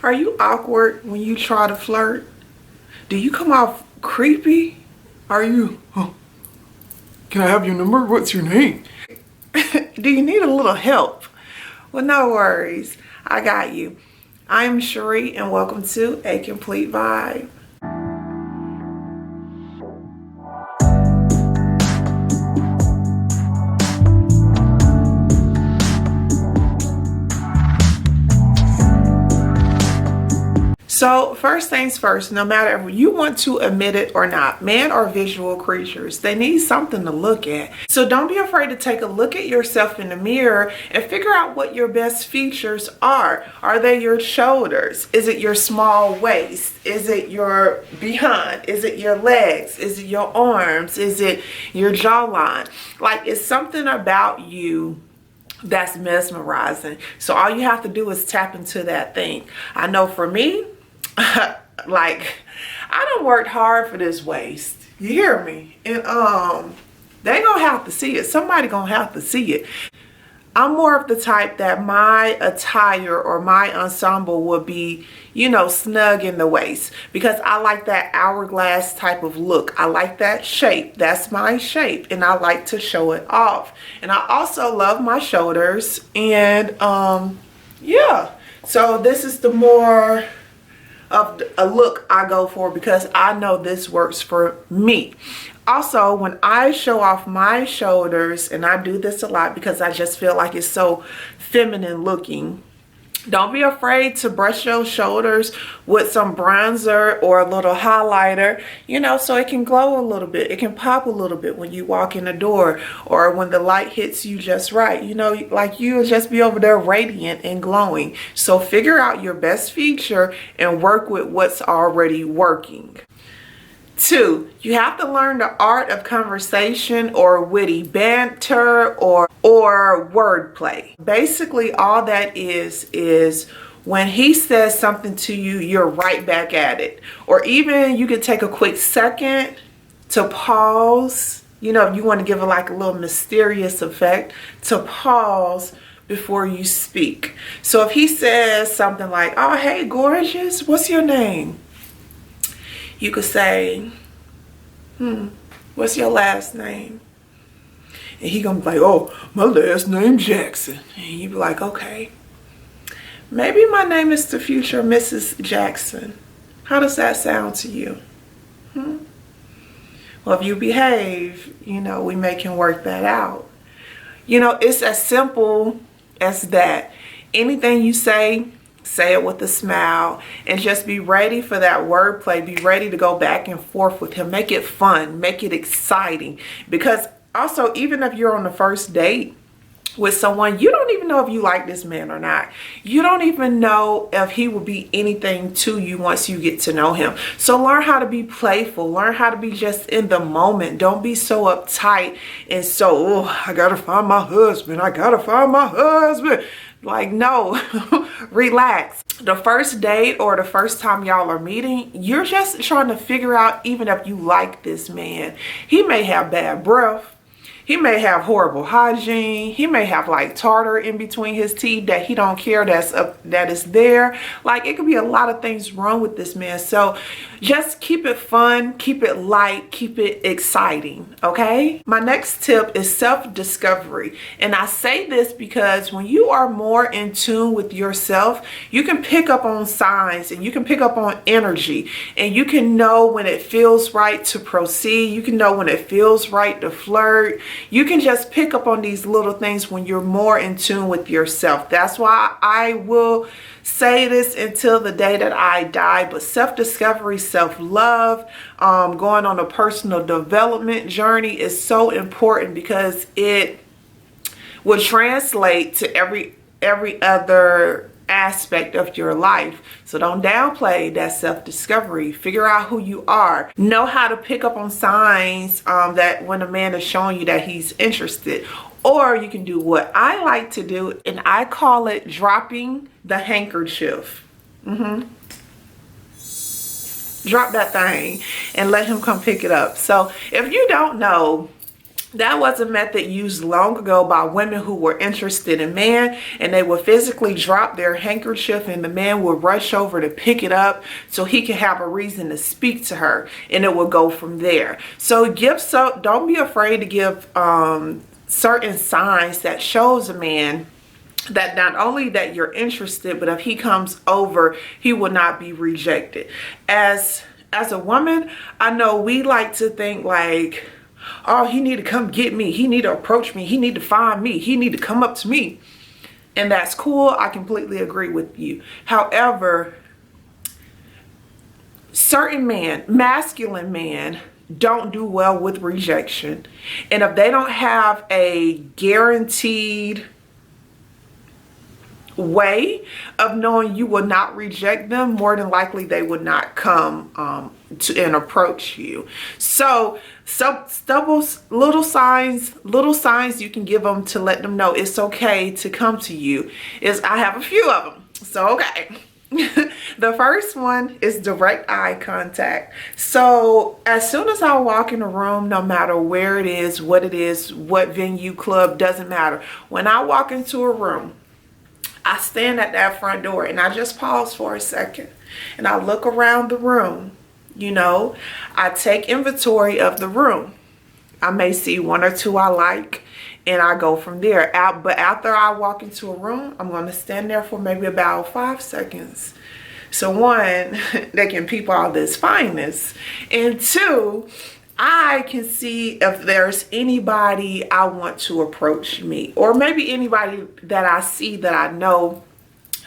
Are you awkward when you try to flirt? Do you come off creepy? Are you, can I have your number? What's your name? Do you need a little help? Well, no worries. I got you. I'm Cherie and welcome to A Complete Vibe. So first things first, no matter if you want to admit it or not, men are visual creatures. They need something to look at. So don't be afraid to take a look at yourself in the mirror and figure out what your best features are. Are they your shoulders? Is it your small waist? Is it your behind? Is it your legs? Is it your arms? Is it your jawline? Like, it's something about you that's mesmerizing. So all you have to do is tap into that thing. I know for me, like, I done worked hard for this waist. You hear me? And they gonna have to see it. Somebody gonna have to see it. I'm more of the type that my attire or my ensemble would be, you know, snug in the waist, because I like that hourglass type of look. I like that shape. That's my shape, and I like to show it off. And I also love my shoulders, and yeah. So this is the more of a look I go for, because I know this works for me. Also, when I show off my shoulders, and I do this a lot because I just feel like it's so feminine looking, don't be afraid to brush your shoulders with some bronzer or a little highlighter, you know, so it can glow a little bit. It can pop a little bit when you walk in the door, or when the light hits you just right. You know, like, you'll just be over there radiant and glowing. So figure out your best feature and work with what's already working. 2, you have to learn the art of conversation, or witty banter, or wordplay. Basically, all that is when he says something to you, you're right back at it. Or even you could take a quick second to pause. You know, if you want to give it like a little mysterious effect, to pause before you speak. So if he says something like, "Oh, hey, gorgeous, what's your name?" You could say, "What's your last name?" And he gonna be like, "Oh, my last name Jackson." And you be like, "Okay, maybe my name is the future Mrs. Jackson. How does that sound to you?" Well, if you behave, you know, we can work that out. You know, it's as simple as that. Anything you say it with a smile, and just be ready for that wordplay. Be ready to go back and forth with him. Make it fun, make it exciting. Because also, even if you're on the first date with someone, you don't even know if you like this man or not. You don't even know if he will be anything to you once you get to know him. So learn how to be playful. Learn how to be just in the moment. Don't be so uptight and so, "Oh, I gotta find my husband. I gotta find my husband." Like, no. Relax. The first date, or the first time y'all are meeting, you're just trying to figure out even if you like this man. He may have bad breath. He may have horrible hygiene. He may have like tartar in between his teeth that he don't care that is there. Like, it could be a lot of things wrong with this man. So just keep it fun, keep it light, keep it exciting, okay? My next tip is self-discovery. And I say this because when you are more in tune with yourself, you can pick up on signs, and you can pick up on energy, and you can know when it feels right to proceed. You can know when it feels right to flirt. You can just pick up on these little things when you're more in tune with yourself. That's why I will say this until the day that I die. But self-discovery, self-love, going on a personal development journey is so important, because it will translate to every other aspect of your life. So don't downplay that self-discovery. Figure out who you are. Know how to pick up on signs that when a man is showing you that he's interested. Or you can do what I like to do, and I call it dropping the handkerchief. Drop that thing and let him come pick it up. So if you don't know That was a method used long ago by women who were interested in men, and they would physically drop their handkerchief and the man would rush over to pick it up so he can have a reason to speak to her, and it would go from there. So don't be afraid to give certain signs that shows a man that not only that you're interested, but if he comes over, he will not be rejected. As a woman, I know we like to think like, oh, he need to come get me, he need to approach me, he need to find me, he need to come up to me. And that's cool. I completely agree with you. However, certain men, masculine men, don't do well with rejection. And if they don't have a guaranteed way of knowing you will not reject them, more than likely they would not come and approach you. So little signs you can give them to let them know it's okay to come to you is, I have a few of them. So okay. The first one is direct eye contact. So as soon as I walk in a room, no matter where it is, what venue, club, doesn't matter. When I walk into a room, I stand at that front door and I just pause for a second and I look around the room. You know, I take inventory of the room. I may see one or two I like and I go from there. But after I walk into a room, I'm going to stand there for maybe about 5 seconds. So one, they can peep all this fineness. And two, I can see if there's anybody I want to approach me, or maybe anybody that I see that I know.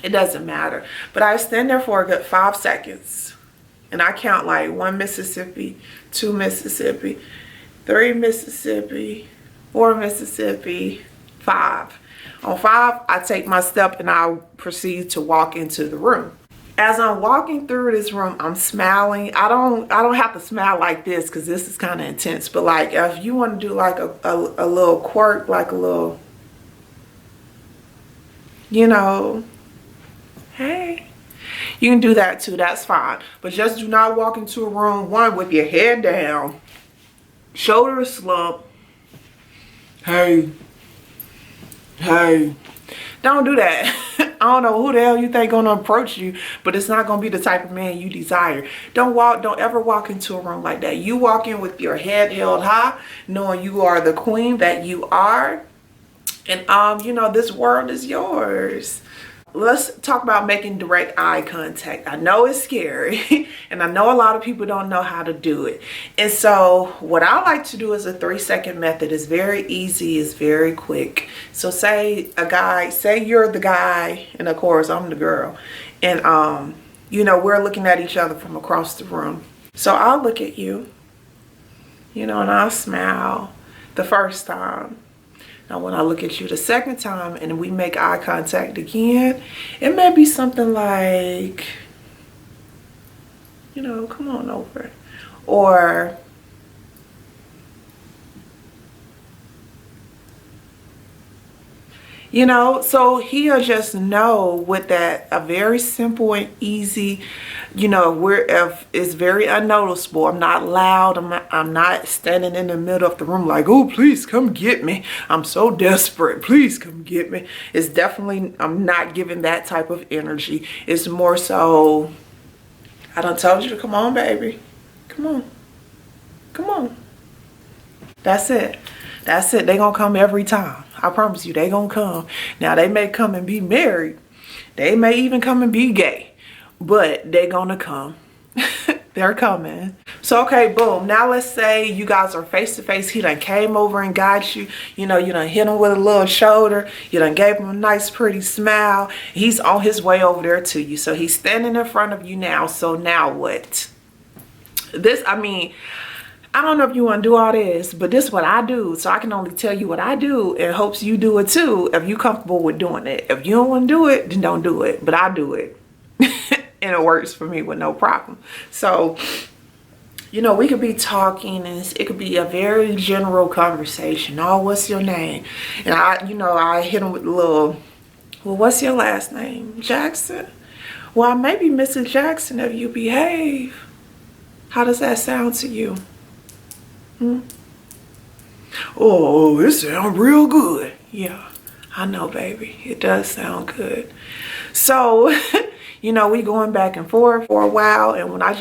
It doesn't matter. But I stand there for a good 5 seconds and I count like 1 Mississippi, 2 Mississippi, 3 Mississippi, 4 Mississippi, 5. On 5, I take my step and I proceed to walk into the room. As I'm walking through this room, I'm smiling. I don't have to smile like this because this is kind of intense. But like if you want to do like a little quirk, like a little, you know, hey, you can do that too. That's fine. But just do not walk into a room, one, with your head down, shoulders slumped. Hey. Don't do that. I don't know who the hell you think gonna approach you, but it's not gonna be the type of man you desire. Don't ever walk into a room like that. You walk in with your head held high, knowing you are the queen that you are. And you know, this world is yours. Let's talk about making direct eye contact. I know it's scary and I know a lot of people don't know how to do it. And so what I like to do is a 3-second method. It's very easy, it's very quick. So say you're the guy and of course I'm the girl, and you know, we're looking at each other from across the room. So I'll look at you, you know, and I'll smile the first time. Now, when I look at you the second time and we make eye contact again, it may be something like, you know, come on over. Or, you know, so he'll just know with that, a very simple and easy, you know, if it's very unnoticeable. I'm not loud. I'm not standing in the middle of the room like, oh, please come get me. I'm so desperate. Please come get me. It's definitely, I'm not giving that type of energy. It's more so, I done told you to come on, baby. Come on. Come on. That's it. That's it. They gonna come every time. I promise you, they gonna come. Now, they may come and be married. They may even come and be gay. But they gonna come. They're coming. So, okay, boom. Now, let's say you guys are face to face. He done came over and got you. You know, you done hit him with a little shoulder. You done gave him a nice, pretty smile. He's on his way over there to you. So, he's standing in front of you now. So, now what? I mean, I don't know if you want to do all this, but this is what I do. So I can only tell you what I do and hopes you do it too if you're comfortable with doing it. If you don't want to do it, then don't do it. But I do it. And it works for me with no problem. So, you know, we could be talking and it could be a very general conversation. Oh, what's your name? And I hit him with a little, well, what's your last name? Jackson? Well, I may be Mrs. Jackson if you behave. How does that sound to you? Oh, it sounds real good. Yeah, I know, baby. It does sound good. So, you know, we going back and forth for a while. And when I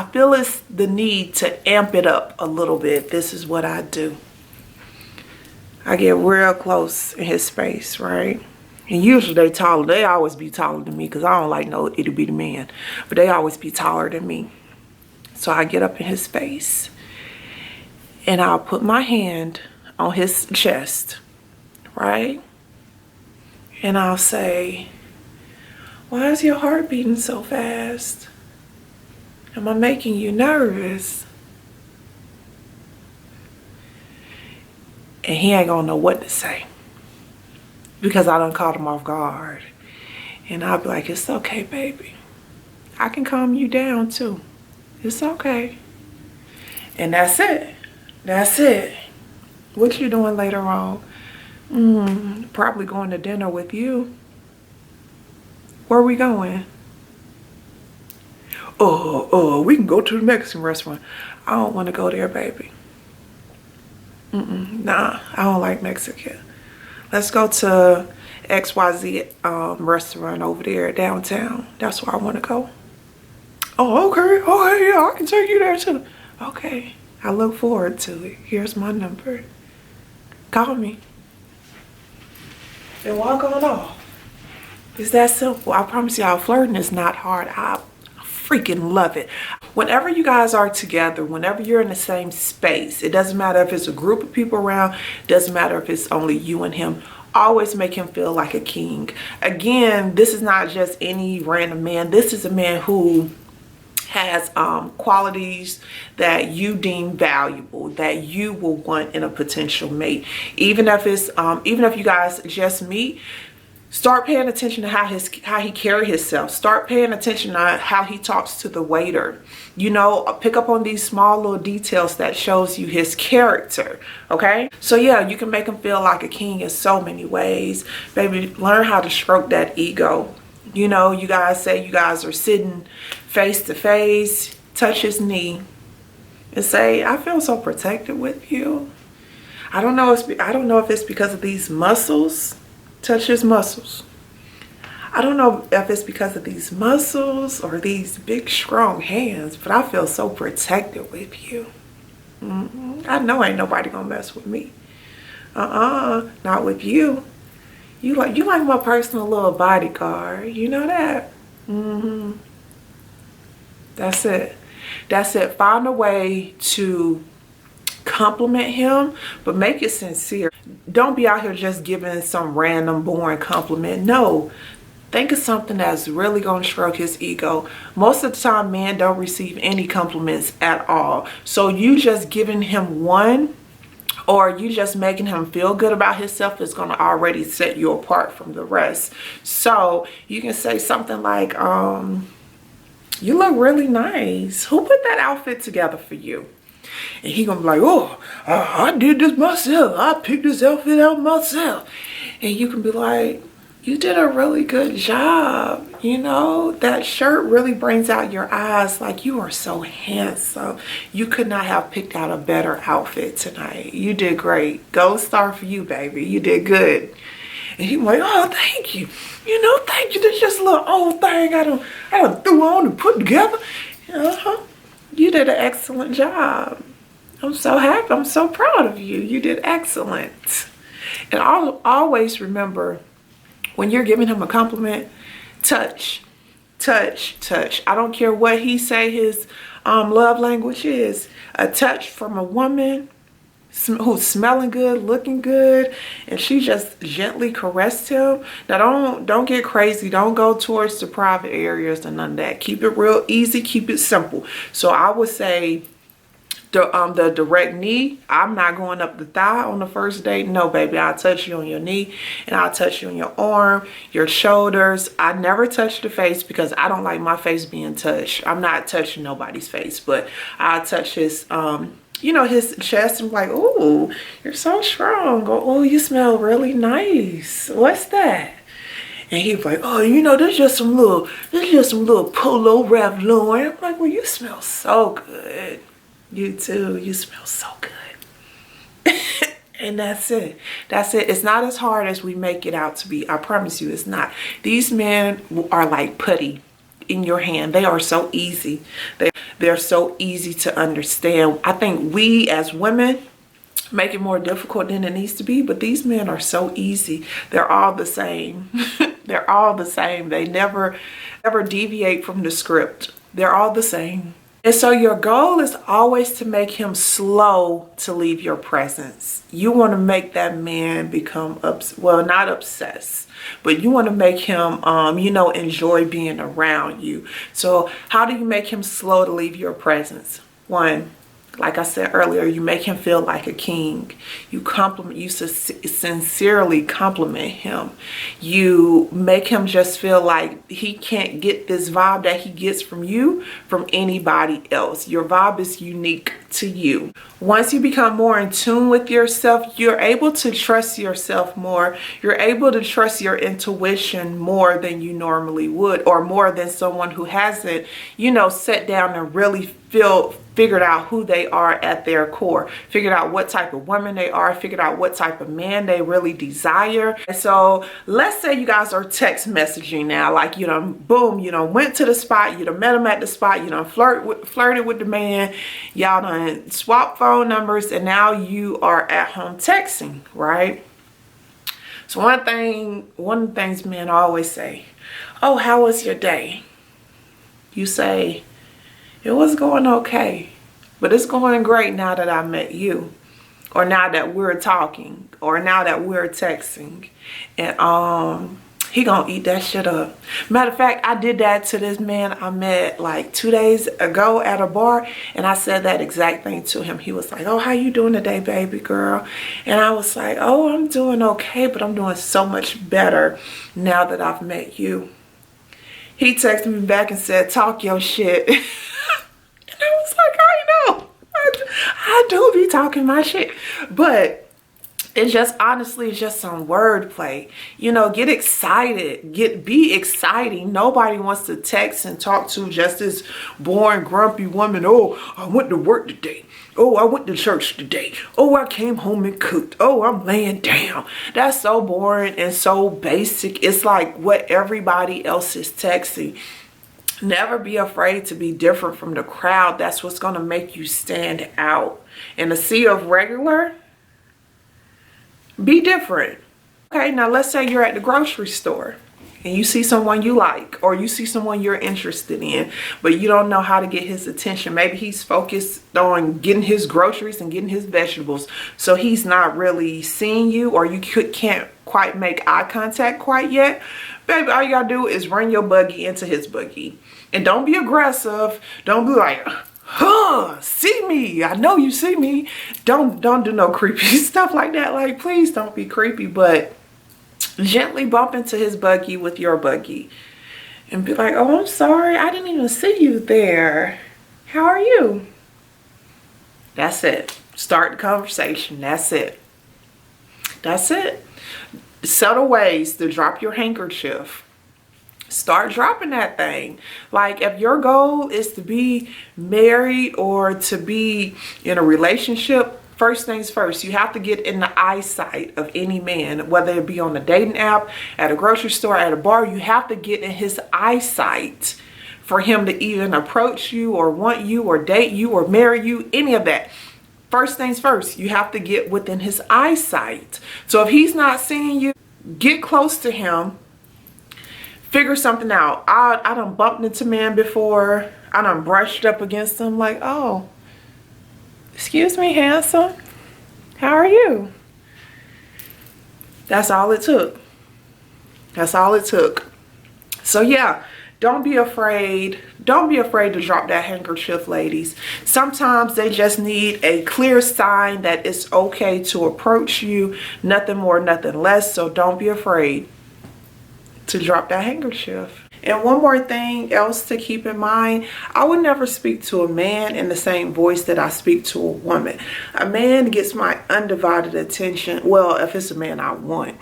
feel it's the need to amp it up a little bit, this is what I do. I get real close in his space, right? And usually they always be taller than me because I don't like no itty bitty man. But they always be taller than me. So I get up in his face and I'll put my hand on his chest, right? And I'll say, why is your heart beating so fast? Am I making you nervous? And he ain't gonna know what to say because I done caught him off guard. And I'll be like, it's okay, baby. I can calm you down too. It's okay. And that's it. That's it. What you doing later on? Probably going to dinner with you. Where are we going? We can go to the Mexican restaurant. I don't want to go there, baby. Nah, I don't like Mexican. Let's go to XYZ restaurant over there downtown. That's where I want to go. Oh, okay. Oh, yeah, I can take you there too. Okay, I look forward to it. Here's my number. Call me. And walk on off. It's that simple. I promise y'all, flirting is not hard. I freaking love it. Whenever you guys are together, whenever you're in the same space, it doesn't matter if it's a group of people around, doesn't matter if it's only you and him, always make him feel like a king. Again, this is not just any random man. This is a man who has qualities that you deem valuable, that you will want in a potential mate. Even if you guys just meet, start paying attention to how he carries himself. Start paying attention to how he talks to the waiter. You know, pick up on these small little details that shows you his character, okay? So yeah, you can make him feel like a king in so many ways. Baby, learn how to stroke that ego. You know, you guys say you guys are sitting face to face, touch his knee and say, I feel so protected with you. I don't know if it's because of these muscles. Touch his muscles. I don't know if it's because of these muscles or these big strong hands, but I feel so protected with you. I know ain't nobody gonna mess with me. Not with you. You like my personal little bodyguard. You know that? That's it. That's it. Find a way to compliment him, but make it sincere. Don't be out here just giving some random boring compliment. No, think of something that's really gonna stroke his ego. Most of the time, men don't receive any compliments at all. So you just giving him one, or you just making him feel good about himself, is gonna already set you apart from the rest. So you can say something like, you look really nice. Who put that outfit together for you? And he gonna be like, oh, I did this myself. I picked this outfit out myself. And you can be like, you did a really good job. You know, that shirt really brings out your eyes. Like, you are so handsome. You could not have picked out a better outfit tonight. You did great. Gold star for you, baby. You did good. And he like, oh, thank you. You know, thank you. This just a little old thing I done threw on and put together. You did an excellent job. I'm so happy. I'm so proud of you. You did excellent. And I'll always remember, when you're giving him a compliment, touch, touch, touch. I don't care what he say his love language is. A touch from a woman who's smelling good, looking good, and she just gently caressed him. Now don't get crazy. Don't go towards the private areas and none of that. Keep it real easy. Keep it simple. So I would say the direct knee. I'm not going up the thigh on the first date. No, baby. I'll touch you on your knee, and I'll touch you on your arm, your shoulders. I never touch the face because I don't like my face being touched. I'm not touching nobody's face, but I'll touch his you know, his chest, and like, oh, you're so strong. Oh, you smell really nice. What's that? And he's like, oh, you know, there's just some little Polo Ralph Lauren. I'm like, well, you smell so good. You too. You smell so good. And that's it. That's it. It's not as hard as we make it out to be. I promise you it's not. These men are like putty in your hand. They are so easy. They're so easy to understand. I think we as women make it more difficult than it needs to be, but these men are so easy. They're all the same. They're all the same. They never deviate from the script. They're all the same. And so your goal is always to make him slow to leave your presence. You want to make that man become, well, not obsessed, but you want to make him, you know, enjoy being around you. So how do you make him slow to leave your presence? One, like I said earlier, you make him feel like a king. You sincerely compliment him. You make him just feel like he can't get this vibe that he gets from you from anybody else. Your vibe is unique to you. Once you become more in tune with yourself, you're able to trust yourself more. You're able to trust your intuition more than you normally would, or more than someone who hasn't, you know, sat down and really figured out who they are at their core, figured out what type of woman they are, figured out what type of man they really desire. And so let's say you guys are text messaging now, like, you know, boom, you know, went to the spot, you know, met him at the spot, you know, flirted with the man, y'all done swap phone numbers, and now you are at home texting, right? So one of the things men always say, oh, how was your day? You say, it was going okay, but it's going great now that I met you, or now that we're talking, or now that we're texting. And he gonna eat that shit up. Matter of fact, I did that to this man I met like 2 days ago at a bar, and I said that exact thing to him. He was like, oh, how you doing today, baby girl? And I was like, oh, I'm doing okay, but I'm doing so much better now that I've met you. He texted me back and said, talk your shit. I was like, I know, I do be talking my shit, but it's just, honestly, it's just some wordplay. You know, get excited, be exciting. Nobody wants to text and talk to just this boring, grumpy woman. Oh, I went to work today. Oh, I went to church today. Oh, I came home and cooked. Oh, I'm laying down. That's so boring and so basic. It's like what everybody else is texting. Never be afraid to be different from the crowd. That's what's going to make you stand out. In a sea of regular, be different. Okay, now let's say you're at the grocery store and you see someone you like, or you see someone you're interested in, but you don't know how to get his attention. Maybe he's focused on getting his groceries and getting his vegetables, so he's not really seeing you, or you can't quite make eye contact quite yet. Baby, all you gotta do is run your buggy into his buggy. And don't be aggressive. Don't be like, huh, see me. I know you see me. Don't do no creepy stuff like that. Like, please don't be creepy, but gently bump into his buggy with your buggy. And be like, oh, I'm sorry. I didn't even see you there. How are you? That's it. Start the conversation. That's it. That's it. Subtle ways to drop your handkerchief. Start dropping that thing. Like, if your goal is to be married or to be in a relationship, first things first, you have to get in the eyesight of any man, whether it be on a dating app, at a grocery store, at a bar. You have to get in his eyesight for him to even approach you or want you or date you or marry you, any of that. First things first, you have to get within his eyesight. So if he's not seeing you, get close to him. Figure something out. I done bumped into men before. I done brushed up against them like, oh, excuse me, handsome. How are you? That's all it took. That's all it took. So yeah, don't be afraid. Don't be afraid to drop that handkerchief, ladies. Sometimes they just need a clear sign that it's okay to approach you. Nothing more, nothing less. So don't be afraid to drop that handkerchief. And one more thing else to keep in mind, I would never speak to a man in the same voice that I speak to a woman. A man gets my undivided attention. Well, if it's a man I want,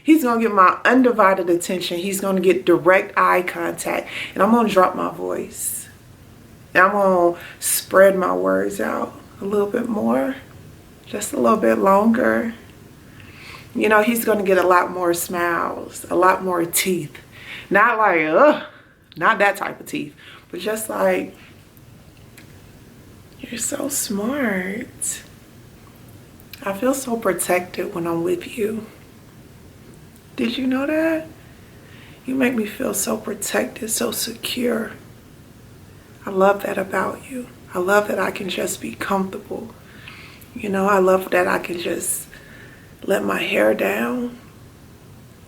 he's gonna get my undivided attention. He's gonna get direct eye contact, and I'm gonna drop my voice. And I'm gonna spread my words out a little bit more. Just a little bit longer. You know, he's going to get a lot more smiles, a lot more teeth. Not like, ugh, not that type of teeth, but just like, you're so smart. I feel so protected when I'm with you. Did you know that? You make me feel so protected, so secure. I love that about you. I love that I can just be comfortable. You know, I love that I can just let my hair down.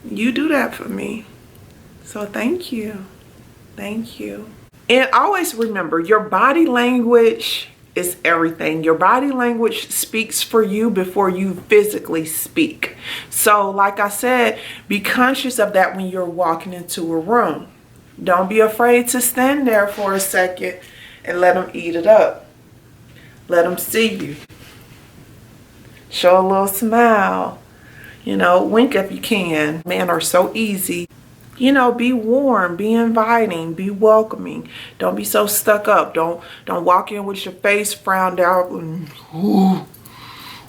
You do that for me. So thank you. Thank you. And always remember, your body language is everything. Your body language speaks for you before you physically speak. So like I said, be conscious of that when you're walking into a room. Don't be afraid to stand there for a second and let them eat it up. Let them see you. Show a little smile. You know, wink if you can. Men are so easy. You know, be warm, be inviting, be welcoming. Don't be so stuck up. Don't walk in with your face frowned out. Ooh,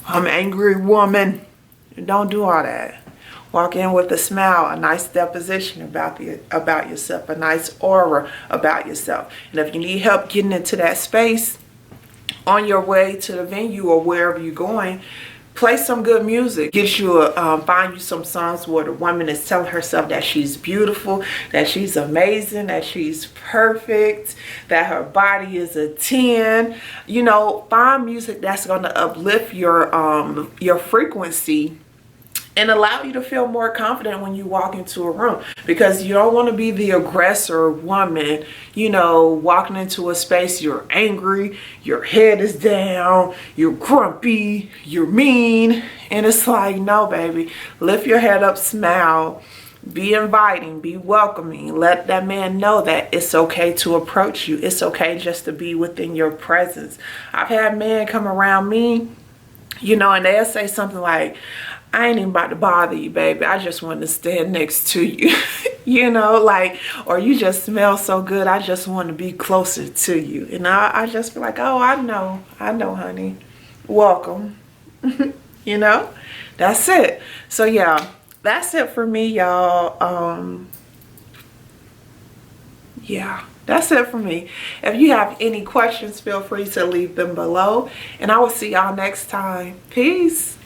I'm an angry woman. Don't do all that. Walk in with a smile, a nice deposition about yourself, a nice aura about yourself. And if you need help getting into that space on your way to the venue or wherever you're going, play some good music. Get you find you some songs where the woman is telling herself that she's beautiful, that she's amazing, that she's perfect, that her body is a 10. You know, find music that's going to uplift your frequency and allow you to feel more confident when you walk into a room, because you don't want to be the aggressor woman, you know, walking into a space, you're angry, your head is down, you're grumpy, you're mean, and it's like, no, baby, lift your head up, smile, be inviting, be welcoming, let that man know that it's okay to approach you, it's okay just to be within your presence. I've had men come around me, you know, and they'll say something like, I ain't even about to bother you, baby. I just want to stand next to you. You know, like, or you just smell so good. I just want to be closer to you. And I just be like, oh, I know, honey. Welcome. You know, that's it. So yeah, that's it for me, y'all. Yeah, that's it for me. If you have any questions, feel free to leave them below. And I will see y'all next time. Peace.